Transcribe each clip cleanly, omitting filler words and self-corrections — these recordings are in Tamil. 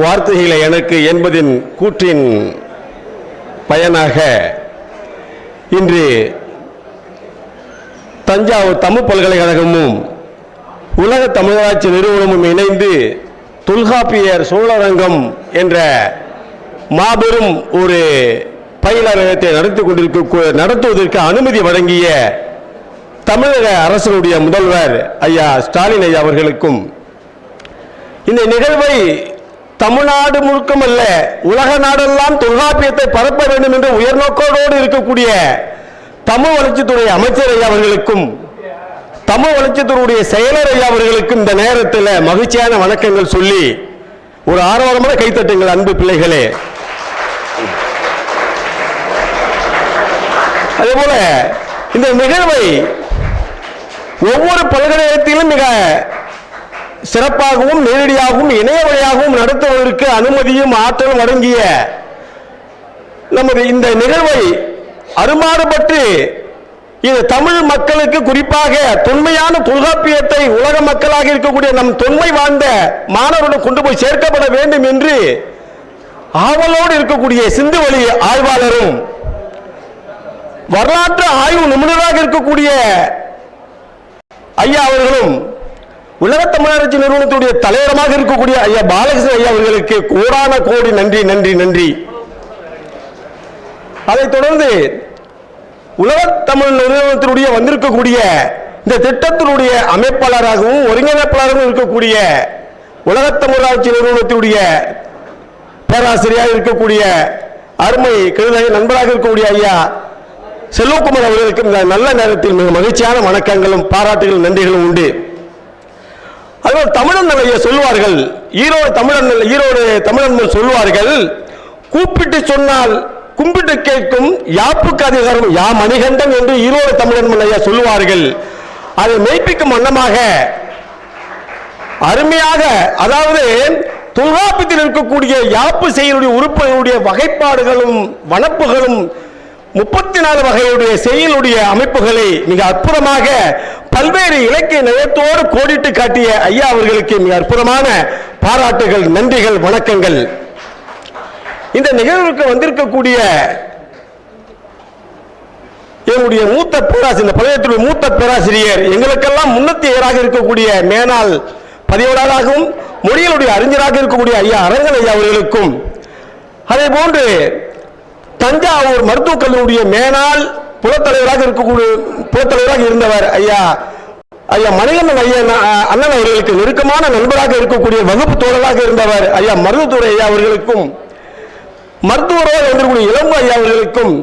வார்த்தைகளை எனக்கு என்பதின் கூற்றின் பயனாக இன்று தஞ்சாவூர் தமிழ் பல்கலைக்கழகமும் உலக தமிழாட்சி நிறுவனமும் இணைந்து தொல்காப்பியர் சோழரங்கம் என்ற மாபெரும் ஒரு பயிலரங்கத்தை நடத்துவதற்கு அனுமதி வழங்கிய தமிழக அரசினுடைய முதல்வர் ஐயா ஸ்டாலின் ஐயா அவர்களுக்கும், இந்த நிகழ்வை தமிழ்நாடு முழுக்கமல்ல உலக நாடெல்லாம் தொல்காப்பியத்தை பரப்ப வேண்டும் என்ற உயர்நோக்கோடு இருக்கக்கூடிய தமிழ் வளர்ச்சித்துறை அமைச்சர் ஐயா அவர்களுக்கும், தமிழ் வளர்ச்சித்துறையுடைய செயலர் ஐயா அவர்களுக்கும் இந்த நேரத்தில் மகிழ்ச்சியான வணக்கங்கள் சொல்லி ஒரு ஆர்வமான கைத்தட்டுங்கள் அன்பு பிள்ளைகளே. அதேபோல இந்த நிகழ்வை ஒவ்வொரு பல்கலைக்கழகத்திலும் மிக சிறப்பாகவும் நேரடியாகவும் இணைய வழியாகவும் நடத்துவதற்கு அனுமதியும் ஆற்றலும் வழங்கிய நமது இந்த நிகழ்வை அருமாறுபட்டு இது தமிழ் மக்களுக்கு, குறிப்பாக தொன்மையான தொல்காப்பியத்தை உலக மக்களாக இருக்கக்கூடிய நம் தொன்மை வாழ்ந்த மாணவர்களுடன் கொண்டு போய் சேர்க்கப்பட வேண்டும் என்று ஆவலோடு இருக்கக்கூடிய சிந்துவெளி ஆய்வாளரும் வரலாற்று ஆய்வு நிபுணராக இருக்கக்கூடிய ஐயா அவர்களும் உலக தமிழராட்சி நிறுவனத்துடைய தலைவரமாக இருக்கக்கூடிய ஐயா பாலகிருஷ்ணன் ஐயா அவர்களுக்கு கோடான கோடி நன்றி நன்றி நன்றி. அதைத் தொடர்ந்து உலக தமிழ் நிறுவனத்தினுடைய வந்திருக்கக்கூடிய இந்த திட்டத்தினுடைய அமைப்பாளராகவும் ஒருங்கிணைப்பாளராகவும் இருக்கக்கூடிய உலக தமிழராட்சி நிறுவனத்தினுடைய பேராசிரியராக இருக்கக்கூடிய அருமை கருதாக நண்பராக இருக்கக்கூடிய ஐயா செல்வகுமார் அவர்களுக்கு இந்த நல்ல நேரத்தில் மிக மகிழ்ச்சியான வணக்கங்களும் பாராட்டுகளும் நன்றிகளும் உண்டு. அதுபோல் தமிழன் ஐயா சொல்வார்கள், ஈரோடு தமிழன் சொல்வார்கள், கூப்பிட்டு சொன்னால் கும்பிட்டு கேட்கும் யாப்புக்கு அதிகாரம் யா மணிகண்டன் என்று ஈரோடு தமிழன் ஐயா சொல்லுவார்கள். அதை மெய்ப்பிக்கும் வண்ணமாக அருமையாக, அதாவது தொல்காப்பியத்தில் இருக்கக்கூடிய யாப்பு செயலுடைய உறுப்புகளுடைய வகைப்பாடுகளும் வனப்புகளும் 34 வகையுடைய செயலுடைய அமைப்புகளை மிக அற்புதமாக பல்வேறு இலக்கிய நயத்தோடு கோடிட்டு காட்டிய ஐயா அவர்களுக்கு மிக அற்புதமான பாராட்டுகள், நன்றிகள், வணக்கங்கள். இந்த நிகழ்வுக்கு வந்திருக்கக்கூடிய எங்களுடைய மூத்த பேராசிரியர், இந்த பள்ளியத்துடைய மூத்த பேராசிரியர், எங்களுக்கெல்லாம் முன்னத்தியராக இருக்கக்கூடிய மேனாள் பதிவாளராகவும் மொழிகளுடைய அறிஞராக இருக்கக்கூடிய ஐயா அரங்கன் ஐயா அவர்களுக்கும், அதே போன்று தஞ்சாவூர் மருத்துவக் கல்லூரிய மேனாள் புலத்தலைவராக இருந்தவர் ஐயா மணிகண்டன் ஐயா அண்ணன் அவர்களுக்கு நெருக்கமான நண்பராக இருக்கக்கூடிய வகுப்பு தோழராக இருந்தவர் ஐயா மருத்துவத்துறை ஐயா அவர்களுக்கும், மருத்துவராக வந்திருக்கக்கூடிய இளம்பு ஐயா அவர்களுக்கும்,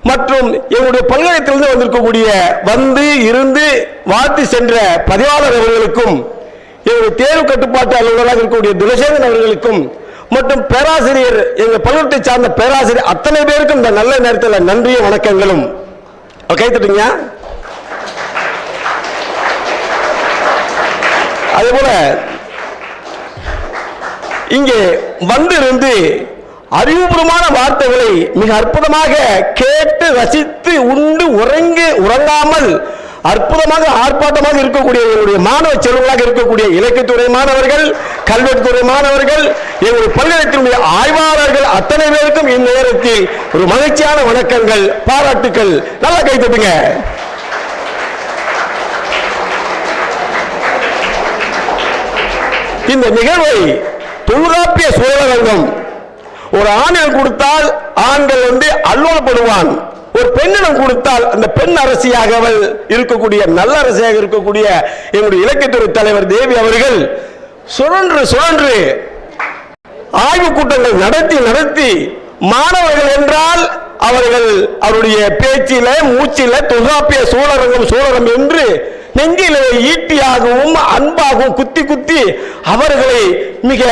மற்றும் எங்களுடைய பல்கலைக்கழகத்திலிருந்து வந்திருக்கக்கூடிய வந்து இருந்து வாழ்த்து சென்ற பதிவாளர் அவர்களுக்கும், எங்களுடைய தேர்வு கட்டுப்பாட்டு அலுவலராக இருக்கக்கூடிய துளசேகரன் அவர்களுக்கும், மற்றும் பேராசிரியர், எங்கள் பல்கலைக்கழகத்தை சார்ந்த பேராசிரியர் அத்தனை பேருக்கும் இந்த நல்ல நேரத்தில் நன்றியும் வணக்கங்களும். கைத்தட்டுங்க. அதேபோல இங்கே வந்திருந்து அறிவுபூர்வமான வார்த்தைகளை மிக அற்புதமாக கேட்டு ரசித்து உண்டு உறங்காமல் அற்புதமாக ஆர்ப்பாட்டமாக இருக்கக்கூடிய எங்களுடைய மாணவ செல்வங்களாக இருக்கக்கூடிய இலக்கியத்துறை மாணவர்கள், கல்வெட்டுத்துறை மாணவர்கள், எங்களுடைய பல்கலைக்கழகத்தினுடைய ஆய்வாளர்கள் அத்தனை பேருக்கும் இந்த நேரத்தில் ஒரு மகிழ்ச்சியான வணக்கங்கள், பாராட்டுக்கள். நல்லா கைத்தட்டுங்க. இந்த நிகழ்வை தொல்காப்பிய சோழரங்கம் ஒரு ஆணிடம் கொடுத்தால் ஆண்கள் அல்லோலப்படுவான், ஒரு பெண்ணிடம் கொடுத்தால் அந்த பெண் அரசியாக அவள் இருக்கக்கூடிய நல்ல அரசியாக இருக்கக்கூடிய எங்களுடைய இலக்கியத்துறை தலைவர் தேவி அவர்கள் சுழன்று ஆய்வு கூட்டங்கள் நடத்தி மாணவர்கள் என்றால் அவருடைய பேச்சில மூச்சில தொல்காப்பிய சோழரங்கம் என்று நெஞ்சிலே ஈட்டியாகவும் அன்பாகவும் குத்தி அவர்களை மிக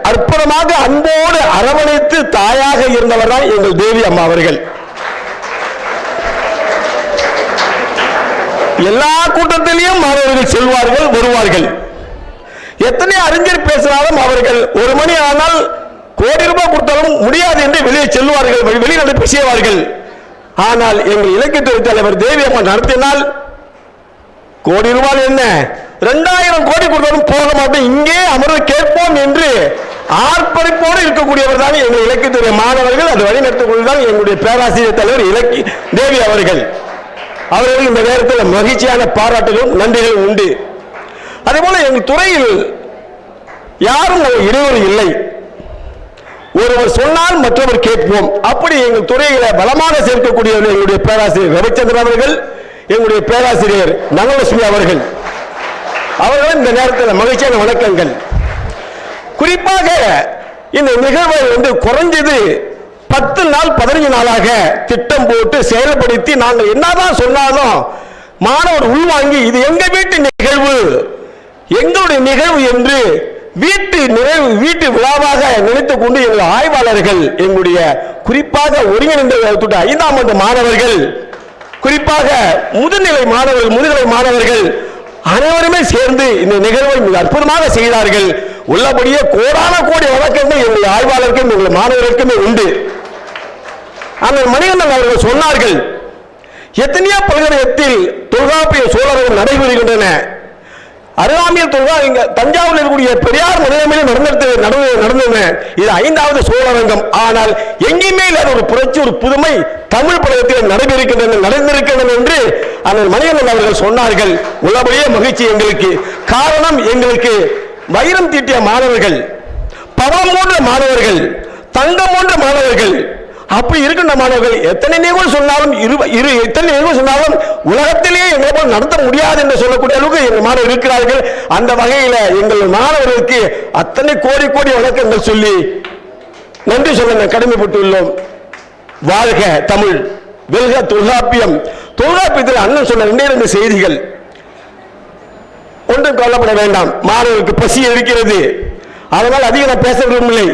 அற்புதமாக அன்போடு அரவணைத்து தாயாக இருந்தவர் தான் எங்கள் தேவி அம்மா அவர்கள். எல்லா கூட்டத்திலையும் மாணவர்கள் செல்வார்கள், வருவார்கள். எத்தனை அறிஞர் பேசினாலும் அவர்கள் ஒரு மணி ஆனால் கோடி ரூபாய் கொடுத்தாலும் முடியாது என்று வெளியே செல்வார்கள், வெளிநடப்பு செய்வார்கள். ஆனால் எங்கள் இலக்கியத்துறை தலைவர் தேவி அம்மா நடத்தினால் கோடி ரூபாய் என்ன 2000 கோடி கொடுத்தாலும் போக மாட்டோம், இங்கே அமர்வு கேட்போம் என்று ஆர்ப்பரிப்போடு இருக்கக்கூடியவர் தான் எங்கள் இலக்கியத்துறை மாணவர்கள். அது வழிநடத்தக்கூடியதான் எங்களுடைய பேராசிரியர் தலைவர் இலக்கிய தேவி அவர்கள். அவர்களுக்கு இந்த நேரத்தில் மகிழ்ச்சியான பாராட்டுகளும் நன்றிகளும் உண்டு. அதே போல எங்கள் துறையில் யாரும் இடையூறு இல்லை. ஒருவர் சொன்னால் மற்றவர் கேட்போம். அப்படி எங்கள் துறையில பலமாக சேர்க்கக்கூடியவர்கள் எங்களுடைய பேராசிரியர் ரவிச்சந்திரன் அவர்கள், எங்களுடைய பேராசிரியர் நகலட்சுமி அவர்கள். அவர்களும் இந்த நேரத்தில் மகிழ்ச்சியான வணக்கங்கள். குறிப்பாக இந்த நிகழ்வை குறைஞ்சது 10 நாள் 15 நாளாக திட்டம் போட்டு செயல்படுத்தி நாங்கள் என்னதான் சொன்னாலும் மாணவர் உள்வாங்கி இது எங்க வீட்டு நிகழ்வு, எங்களுடைய நிகழ்வு என்று வீட்டு விழாவாக நினைத்துக் கொண்டு எங்கள் ஆய்வாளர்கள், எங்களுடைய குறிப்பாக ஒருங்கிணைந்த 5ஆம் ஆண்டு மாணவர்கள், குறிப்பாக முதுநிலை மாணவர்கள் அனைவருமே சேர்ந்து இந்த நிகழ்வை மிக அற்புதமாக செய்தார்கள். உள்ளபடியே கோடான கோடி வழக்கங்கள் எங்கள் ஆய்வாளருக்கும் எங்கள் மாணவர்களுக்குமே உண்டு. அந்த மணிகண்டன் அவர்கள் சொன்னார்கள், எத்தனையோ பல்கலைக்கழகத்தில் தொல்காப்பிய சோழர்கள் நடைபெறுகின்றன. அருகாமையில் தஞ்சாவூரில் இருக்கக்கூடிய பெரியார் மனிதமையிலே நடந்தன. இது 5வது சோழரங்கம். ஆனால் எங்கேயுமே இல்லாத ஒரு புரட்சி, ஒரு புதுமை தமிழ் பழகத்தில் நடந்திருக்கின்றன என்று அந்த மணிகண்டன் அவர்கள் சொன்னார்கள். உள்ளபடியே மகிழ்ச்சி எங்களுக்கு. காரணம், எங்களுக்கு வைரம் தீட்டிய மாணவர்கள், பவம் போன்ற மாணவர்கள், தங்கம் போன்ற மாணவர்கள், அப்படி இருக்கின்ற மாணவர்கள் எத்தனை நிகழ்வு சொன்னாலும் உலகத்திலேயே எங்களை போல் நடத்த முடியாது என்று சொல்லக்கூடிய அளவுக்கு எங்கள் மாணவர்கள் இருக்கிறார்கள். அந்த வகையில் எங்கள் மாணவர்களுக்கு அத்தனை கோடி கோடி வணக்கங்கள் சொல்லி நன்றி சொல்ல கடமைப்பட்டுள்ளோம். வாழ்க தமிழ், வெல்க தொல்காப்பியம். தொல்காப்பியத்தில் அண்ணன் சொன்ன 2 செய்திகள். ஒன்றும் கொல்லப்பட வேண்டாம், மாணவர்களுக்கு பசி இருக்கிறது, அதனால் அதிகம் நான் பேச விரும்பவில்லை.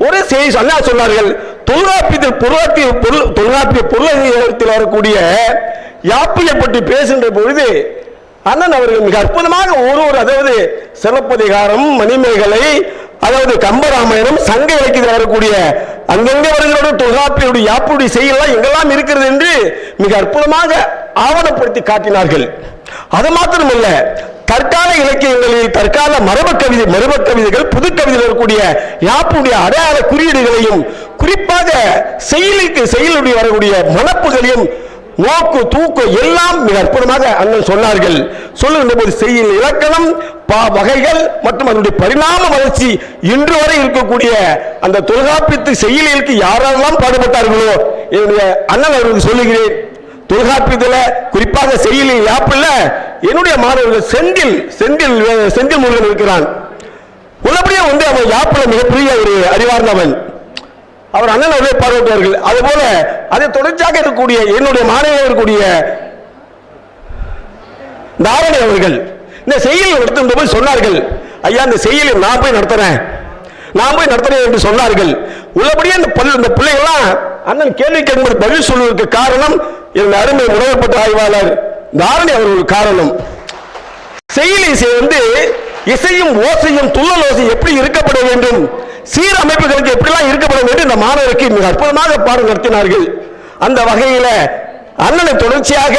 ஒரு செய்தி அண்ணா சொன்னார்கள், தொல்காப்பிய பொருளாதாரத்தில் வரக்கூடிய யாப்பியை பற்றி பேசுகின்ற பொழுது அண்ணன் அவர்கள் மிக அற்புதமாக அதாவது சிலப்பதிகாரம், மணிமேகலை, அதாவது கம்பராமாயணம், சங்க இலக்கியத்தில் வரக்கூடிய அங்கங்கே வருகிற தொல்காப்பியுடைய யாப்புடைய செய்யலாம் எங்கெல்லாம் இருக்கிறது என்று மிக அற்புதமாக ஆவணப்படுத்தி காட்டினார்கள். அது மாத்திரமல்ல, தற்கால இலக்கியங்களில் தற்கால மரபு கவிதைகள், புது கவிதையில் வரக்கூடிய யாப்புடைய அடையாள குறியீடுகளையும், குறிப்பாக செயலுடைய வரக்கூடிய மனப்புகளையும், நோக்கு தூக்கு எல்லாம் மிக அற்புதமாக அண்ணன் சொன்னார்கள். சொல்லுகின்ற போது செய்யுள் இலக்கணம், வகைகள் மற்றும் அதனுடைய பரிணாம வளர்ச்சி இன்று வரை இருக்கக்கூடிய அந்த தொல்காப்பியத்து செய்யுளுக்கு யாரெல்லாம் பாடுபட்டார்களோ என்னுடைய அண்ணன் அவர்களுக்கு சொல்லுகிறேன். தொல்காப்பியத்தில் குறிப்பாக செய்யுளில் யாப்பில் என்னுடைய மாணவர்கள் செந்தில் முருகன் இருக்கிறான். உள்ளபடியே அவன் யாப்பில் மிகப்பெரிய ஒரு அறிவார்ந்தவன். அவர் அண்ணன் அவர்களே பாராட்டுவார்கள். அதுபோல அதை தொடர்ச்சியாக இருக்கக்கூடிய என்னுடைய மாணவர்கள் இருக்கக்கூடிய தாரணை அவர்கள் இந்த செய்யுள் நடத்தும் போது சொன்னார்கள், ஐயா இந்த செய்யுளை நான் போய் நடத்துறேன் என்று சொன்னார்கள். உள்ளபடியே இந்த பிள்ளைகள்லாம் அண்ணன் கேள்வி கேட்கும்போது பதில் சொல்வதற்கு காரணம் இந்த அருமை உணவப்பட்ட ஆய்வாளர் தாரணை அவர்கள் காரணம். செய்யுள் இசையும் ஓசையும் துள்ளல் ஓசை எப்படி இருக்கப்பட வேண்டும், சீரமைப்புகளுக்கு எப்படிலாம் இருக்கப்பட வேண்டும் இந்த மாணவருக்கு மிக அற்புதமாக பாடம் நடத்தினார்கள். அந்த வகையில் அண்ணனை தொடர்ச்சியாக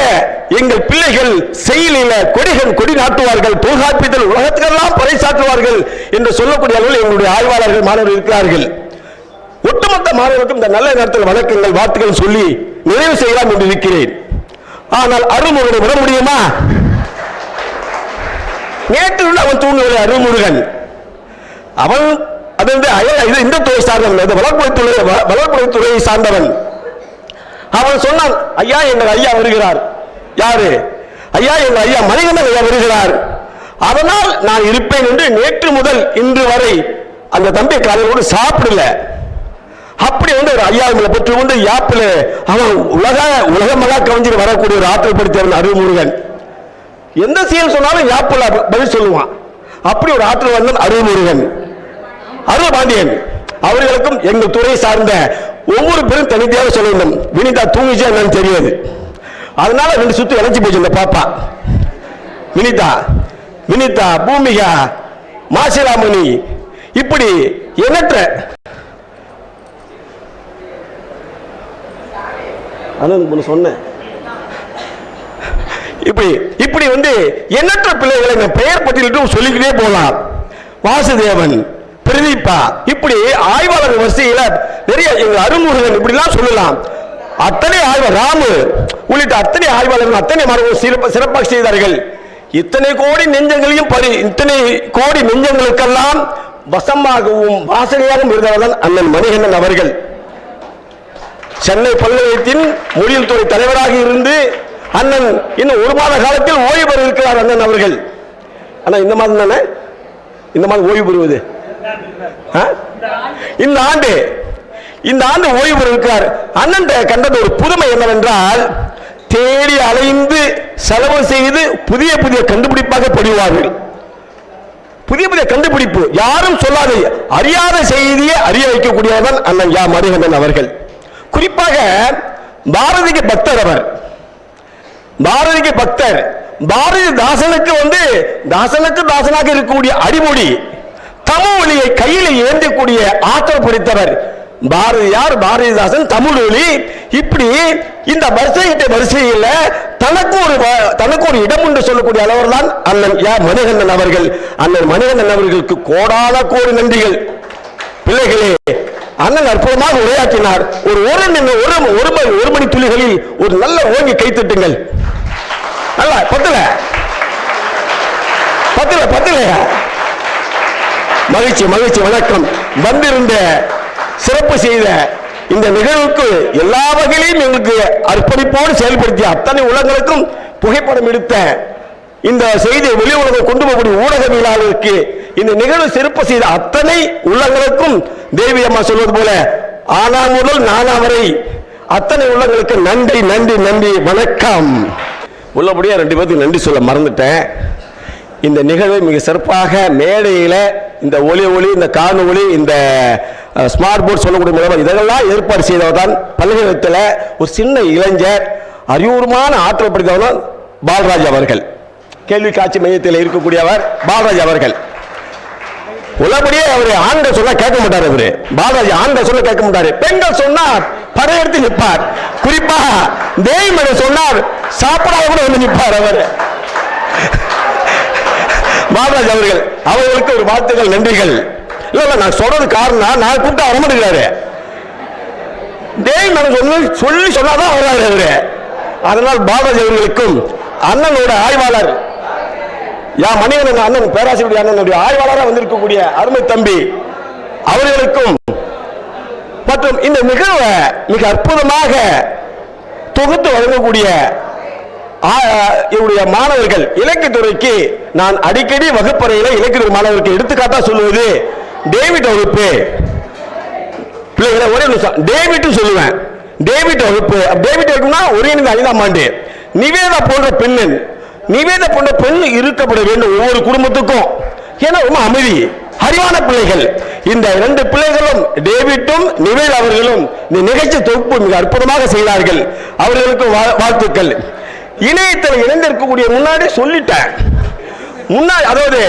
எங்கள் பிள்ளைகள் செய்யுளில கொடி நாட்டுவார்கள், தொல்காப்பியத்தில் உலகத்துக்கெல்லாம் பறைசாற்றுவார்கள் என்று சொல்லக்கூடிய அளவில் எங்களுடைய ஆய்வாளர்கள் மாணவர்கள் இருக்கிறார்கள். ஒட்டுமொத்த மாணவர்களுக்கும் இந்த நல்ல நேரத்தில் வணக்கங்கள் வாழ்த்துக்கள் சொல்லி நிறைவு செய்யலாம் என்று இருக்கிறேன். ஆனால் அருள்முருகனை விட முடியுமா? நேற்று அவன் தூங்கவில்லை. அருள்முருகன் அவன் இந்த துறை சார்ந்தவன், வளர்ப்புறைத்துறையை சார்ந்தவன். அவன் சொன்னான், ஐயா எங்கள் ஐயா வருகிறார். யாரு? ஐயா எங்கள் ஐயா மணிகண்டன் ஐயா வருகிறார், அதனால் நான் இருப்பேன் என்று நேற்று முதல் இன்று வரை அந்த தம்பி காலையோடு சாப்பிடல. அப்படி ஒரு ஐயாவை பெற்று கொண்டு யாப்பில் அவன் உலகமாக கவிஞர் வரக்கூடிய ஒரு ஆற்றல் படுத்தியவன் அருள்முருகன். எந்த செயல் சொன்னாலும் யாப்பில் பதில் சொல்லுவான். அப்படி ஒரு ஆற்றல் வந்தான் அருள்முருகன். அருள்பாண்டியன் அவர்களுக்கும் எங்கள் துறை சார்ந்த ஒவ்வொரு பேரும் தனித்தையாக சொல்ல வேண்டும். வினிதா தூங்கிச்சா என்னன்னு தெரியாது, அதனால 2 சுத்து இணைச்சி போச்சு இந்த பாப்பா. வினிதா, பூமிகா, மாசிராமணி, இப்படி எண்ணற்ற சொன்னேன். இப்படி எண்ணற்ற பிள்ளைகளை பெயர் பட்டியலிட்டு சொல்லிக்கிட்டே போலாம். வாசுதேவன், பிரதீபா, இப்படி ஆய்வாளர் வரிசையில நிறைய எங்க அருமுருகன் இப்படிலாம் சொல்லலாம். அத்தனை ஆய்வாளர் ராமு உள்ளிட்ட அத்தனை ஆய்வாளர்கள் அத்தனை மாணவர்கள் சிறப்பாக செய்தார்கள். இத்தனை கோடி நெஞ்சங்களையும் இத்தனை கோடி நெஞ்சங்களுக்கெல்லாம் வசமாகவும் வாசனையாகவும் இருந்தவர்கள் அண்ணன் மணிகண்டன் அவர்கள். சென்னை பல்கலைக்கழகத்தின் மொழியியல் துறை தலைவராக இருந்து அண்ணன் இன்னும் ஒரு மாத காலத்தில் ஓய்வு பெற இருக்கிறார் அண்ணன் அவர்கள். ஆனா இந்த மாதம் தானே, இந்த மாதம் ஓய்வு பெறுவது இந்த ஆண்டு ஓய்வு பெற இருக்கிறார். அண்ணன் கண்டது ஒரு புதுமை என்னவென்றால், தேடி அலைந்து செலவு செய்து புதிய புதிய கண்டுபிடிப்பாக படிவார்கள். புதிய புதிய கண்டுபிடிப்பு, யாரும் சொல்லாத அறியாத செய்தியை அறிய வைக்கக்கூடியவன் அண்ணன் யா மணிகண்டன் அவர்கள். குறிப்பாக பாரதிக்கு பக்தர் அவர். பாரதிக்கு பக்தர். பாரதிதாசனுக்கு தாசனாக இருக்கக்கூடிய அடிமொழி தமிழ் மொழியை கையில் ஏந்தக்கூடிய ஆற்றல் படைத்தவர் பாரதியார், பாரதிதாசன், தமிழ் மொழி. இப்படி இந்த வரிசையில் தனக்கு ஒரு இடம் உண்டு சொல்லக்கூடிய அளவர் தான் அண்ணன் யா மணிகண்டன் அவர்கள். அண்ணன் மணிகண்டன் அவர்களுக்கு கோடான கோடி நன்றிகள். பிள்ளைகளே, அண்ணன் அற்புதமாக உரையாற்றினார். ஒரு மணி துளிகளில் ஒரு நல்ல ஓங்கி கைத்தட்டுங்கள். நல்ல பத்துல மகிழ்ச்சி மகிழ்ச்சி. வணக்கம். வந்திருந்த சிறப்பு செய்த இந்த நிகழ்வுக்கு எல்லா வகையிலும் எங்களுக்கு அர்ப்பணிப்போடு செயல்படுத்திய அத்தனை உள்ளங்களுக்கும் புகைப்படம் எடுத்த இந்த செய்தியை வெளி உலகம் கொண்டு போகக்கூடிய ஊடகவியலாளருக்கு, இந்த நிகழ்வு சிறப்பு செய்த அத்தனை உள்ளங்களுக்கும் தேவி அம்மா சொல்வது போல ஆனா முதல் நானா வரை அத்தனை உள்ளங்களுக்கு நன்றி நன்றி நன்றி. வணக்கம். உள்ளபடியா 2 பேருக்கு நன்றி சொல்ல மறந்துட்டேன். இந்த நிகழ்வை மிக சிறப்பாக மேடையில் இந்த ஒளி இந்த காணொளி இந்த ஸ்மார்ட் போர்ட் சொல்லக்கூடிய மூலமாக இதெல்லாம் ஏற்பாடு செய்தவர் தான் பல்கலைக்கழகத்தில் ஒரு சின்ன இளைஞர், அறிவுறுமான ஆற்றல் படைத்தவர் பாலராஜ் அவர்கள். கேள்வி காட்சி மையத்தில் இருக்கக்கூடியவர் பாலராஜ் அவர்கள். உள்ளபடியே அவரு ஆண்கள் சொன்னா கேட்க மாட்டார். அவரு பாலராஜ் ஆண்கள் சொல்ல கேட்க மாட்டாரு. பெண்கள் சொன்னார் படையெடுத்து நிற்பார். குறிப்பா தேய்மனை சொன்னார் சாப்பிடாத கூட வந்து நிற்பார் அவர். பாலராஜ் அவர்களுக்கு ஒரு வாழ்த்துக்கள், நன்றிகள். இல்ல நான் சொல்றது காரணம், நான் கூப்பிட்டு வரமாட்டேங்கிறாரு. தேய்மனை சொல்லி சொன்னாதான் வராது அவரு. அதனால் பாலராஜ் அவர்களுக்கும் அண்ணனோட ஆய்வாளர் யா மணிகண்டன் அண்ணன் பேராசிரியர் அண்ணனுடைய ஆய்வாளராக வந்திருக்கக்கூடிய அருமை தம்பி அவர்களுக்கும் மற்றும் இந்த நிகழ்வை மிக அற்புதமாக தொகுத்து வழங்கக்கூடிய என்னுடைய மாணவர்கள், இலக்கியத்துறைக்கு நான் அடிக்கடி வகுப்பறையில் இலக்கிய மாணவர்களுக்கு எடுத்துக்காட்டா சொல்லுவது டேவிட் வகுப்பு. பிள்ளைகளை ஒரே நிமிஷம் டேவிட் சொல்லுவேன். டேவிட் வகுப்பு. டேவிட் வகுப்புனா ஒருங்கிணைந்த 5ஆம் ஆண்டு நிவேதா போன்ற பெண் இருக்கப்பட வேண்டும் ஒவ்வொரு குடும்பத்துக்கும். ஏன்னா ரொம்ப அமைதி, அறிவான பிள்ளைகள். இந்த 2 பிள்ளைகளும் டேவிட்டும் நிவேல் அவர்களும் இந்த நிகழ்ச்சி தொகுப்பு மிக அற்புதமாக செய்தார்கள். அவர்களுக்கு வாழ்த்துக்கள். இணையத்தில் இணைந்திருக்கக்கூடிய முன்னாடி சொல்லிட்டேன். அதாவது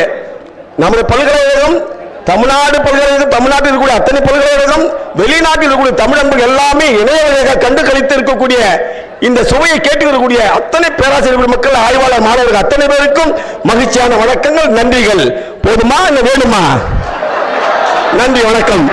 நம்முடைய பல்கலைக்கழகம், தமிழ்நாட்டில் இருக்கக்கூடிய அத்தனை பல்கலைக்கழகம், வெளிநாட்டில் இருக்கக்கூடிய தமிழ் நண்பர்கள் எல்லாமே இணைய வழியாக கண்டு கழித்து இருக்கக்கூடிய இந்த சுவையை கேட்டுக்கக்கூடிய அத்தனை பேராசிரியர் மக்கள், ஆய்வாளர், மாணவர்கள் அத்தனை பேருக்கும் மகிழ்ச்சியான வணக்கங்கள், நன்றிகள். போதுமா, என்ன வேணுமா? நன்றி, வணக்கம்.